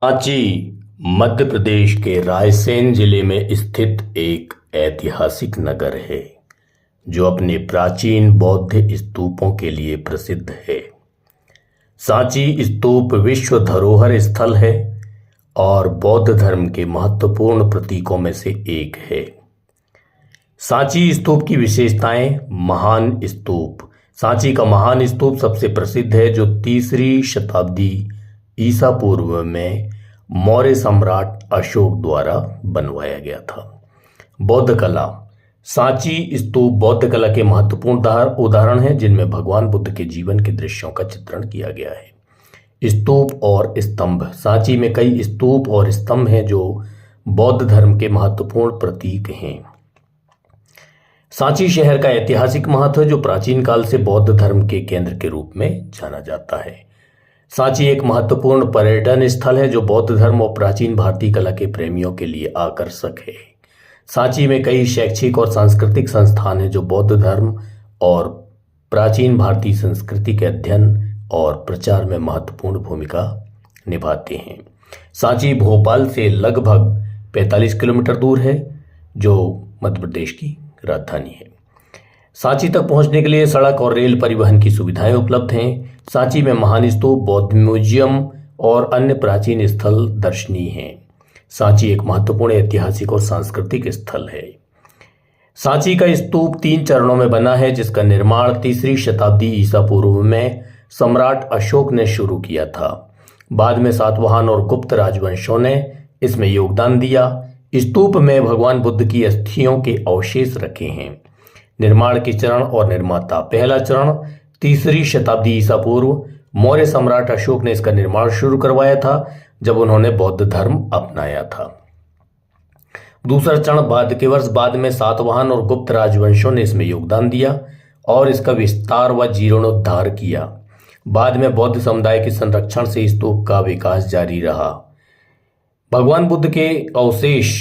सांची मध्य प्रदेश के रायसेन जिले में स्थित एक ऐतिहासिक नगर है जो अपने प्राचीन बौद्ध स्तूपों के लिए प्रसिद्ध है। सांची स्तूप विश्व धरोहर स्थल है और बौद्ध धर्म के महत्वपूर्ण प्रतीकों में से एक है। सांची स्तूप की विशेषताएं। महान स्तूप। सांची का महान स्तूप सबसे प्रसिद्ध है जो 3री शताब्दी ईसा पूर्व में मौर्य सम्राट अशोक द्वारा बनवाया गया था। बौद्ध कला। सांची स्तूप बौद्ध कला के महत्वपूर्ण उदाहरण हैं जिनमें भगवान बुद्ध के जीवन के दृश्यों का चित्रण किया गया है। स्तूप और स्तंभ। सांची में कई स्तूप और स्तंभ हैं जो बौद्ध धर्म के महत्वपूर्ण प्रतीक हैं। सांची शहर का ऐतिहासिक महत्व है जो प्राचीन काल से बौद्ध धर्म के केंद्र के रूप में जाना जाता है। सांची एक महत्वपूर्ण पर्यटन स्थल है जो बौद्ध धर्म और प्राचीन भारतीय कला के प्रेमियों के लिए आकर्षक है। सांची में कई शैक्षिक और सांस्कृतिक संस्थान हैं जो बौद्ध धर्म और प्राचीन भारतीय संस्कृति के अध्ययन और प्रचार में महत्वपूर्ण भूमिका निभाते हैं। सांची भोपाल से लगभग 45 किलोमीटर दूर है जो मध्य प्रदेश की राजधानी है। सांची तक पहुंचने के लिए सड़क और रेल परिवहन की सुविधाएं उपलब्ध हैं। सांची में महान स्तूप, बौद्ध म्यूजियम और अन्य प्राचीन स्थल दर्शनीय हैं। सांची एक महत्वपूर्ण ऐतिहासिक और सांस्कृतिक स्थल है। सांची का स्तूप 3 चरणों में बना है जिसका निर्माण 3री शताब्दी ईसा पूर्व में सम्राट अशोक ने शुरू किया था। बाद में सातवाहन और गुप्त राजवंशों ने इसमें योगदान दिया। स्तूप में भगवान बुद्ध की अस्थियों के अवशेष रखे हैं। निर्माण के चरण और निर्माता। पहला चरण 3री शताब्दी ईसा पूर्व मौर्य सम्राट अशोक ने इसका निर्माण शुरू करवाया था जब उन्होंने बौद्ध धर्म अपनाया था। दूसरा चरण बाद के वर्ष बाद में सातवाहन और गुप्त राजवंशों ने इसमें योगदान दिया और इसका विस्तार व जीर्णोद्धार किया। बाद में बौद्ध समुदाय के संरक्षण से स्तूप का विकास जारी रहा। भगवान बुद्ध के अवशेष।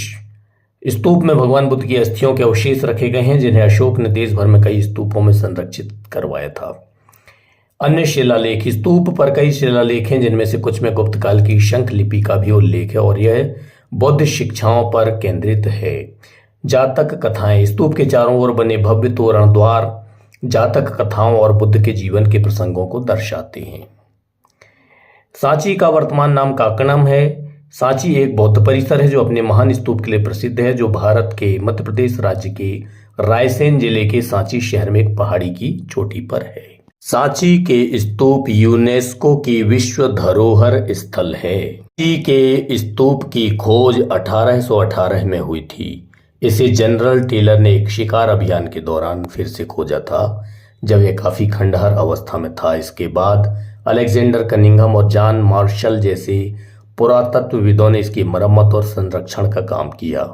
स्तूप में भगवान बुद्ध की अस्थियों के अवशेष रखे गए हैं जिन्हें अशोक ने देश भर में कई स्तूपों में संरक्षित करवाया था। अन्य शिलालेख। स्तूप पर कई शिलालेख हैं जिनमें से कुछ में गुप्त काल की शंख लिपि का भी उल्लेख है और यह बौद्ध शिक्षाओं पर केंद्रित है। जातक कथाएं। स्तूप के चारों ओर बने भव्य तोरण द्वार जातक कथाओं और बुद्ध के जीवन के प्रसंगों को दर्शाते हैं। सांची का वर्तमान नाम काकणम है। सांची एक बौद्ध परिसर है जो अपने महान स्तूप के लिए प्रसिद्ध है जो भारत के मध्य प्रदेश राज्य के रायसेन जिले के सांची शहर में एक पहाड़ी की चोटी पर है। सांची के स्तूप यूनेस्को की विश्व धरोहर स्थल है। सांची के स्तूप की खोज 1818 में हुई थी। इसे जनरल टेलर ने एक शिकार अभियान के दौरान फिर से खोजा था जब यह काफी खंडहर अवस्था में था। इसके बाद अलेक्जेंडर कनिंघम और जॉन मार्शल जैसे पुरातत्वविदों ने इसकी मरम्मत और संरक्षण का काम किया।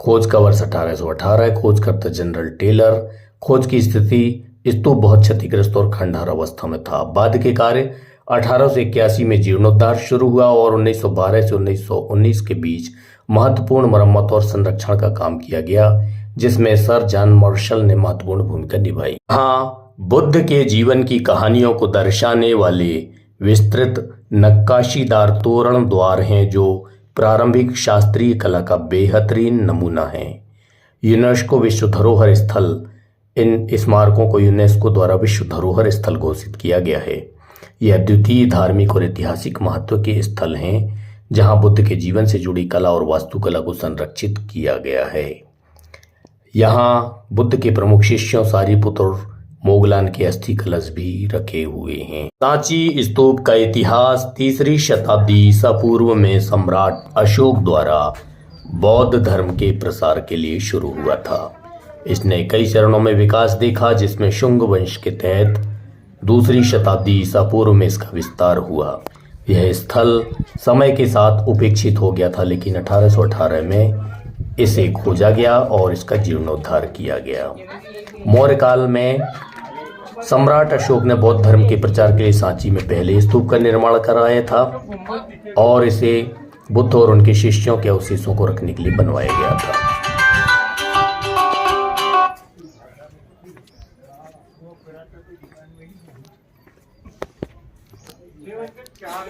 खोज का वर्ष 1818 है। खोजकर्ता जनरल टेलर। खोज की स्थिति। स्तूप बहुत क्षतिग्रस्त और खंडहर अवस्था में था। बाद के कार्य 1881 में जीर्णोद्धार शुरू हुआ और 1912 से 1919 के बीच महत्वपूर्ण मरम्मत और संरक्षण का काम किया गया जिसमें सर जॉन मार्शल ने महत्वपूर्ण भूमिका निभाई। हाँ, बुद्ध के जीवन की कहानियों को दर्शाने वाले विस्तृत नक्काशीदार तोरण द्वार हैं जो प्रारंभिक शास्त्रीय कला का बेहतरीन नमूना है। यूनेस्को विश्व धरोहर स्थल। इन स्मारकों को यूनेस्को द्वारा विश्व धरोहर स्थल घोषित किया गया है। यह अद्वितीय धार्मिक और ऐतिहासिक महत्व के स्थल हैं जहां बुद्ध के जीवन से जुड़ी कला और वास्तुकला को संरक्षित किया गया है। यहाँ बुद्ध के प्रमुख शिष्यों सारीपुत्र और मोगलान के अस्थि कलश भी रखे हुए हैं। सांची स्तूप का इतिहास 3री शताब्दी ईसा पूर्व में सम्राट अशोक द्वारा बौद्ध धर्म के प्रसार के लिए शुरू हुआ था। इसने कई चरणों में विकास देखा जिसमें शुंग वंश के तहत 2री शताब्दी ईसा पूर्व में इसका विस्तार हुआ। यह स्थल समय के साथ उपेक्षित हो गया था लेकिन 1818 में इसे खोजा गया और इसका जीर्णोद्धार किया गया। मौर्य काल में सम्राट अशोक ने बौद्ध धर्म के प्रचार के लिए सांची में पहले स्तूप का निर्माण कराया था और इसे बुद्ध और उनके शिष्यों के अवशेषों को रखने के लिए बनवाया गया था। चार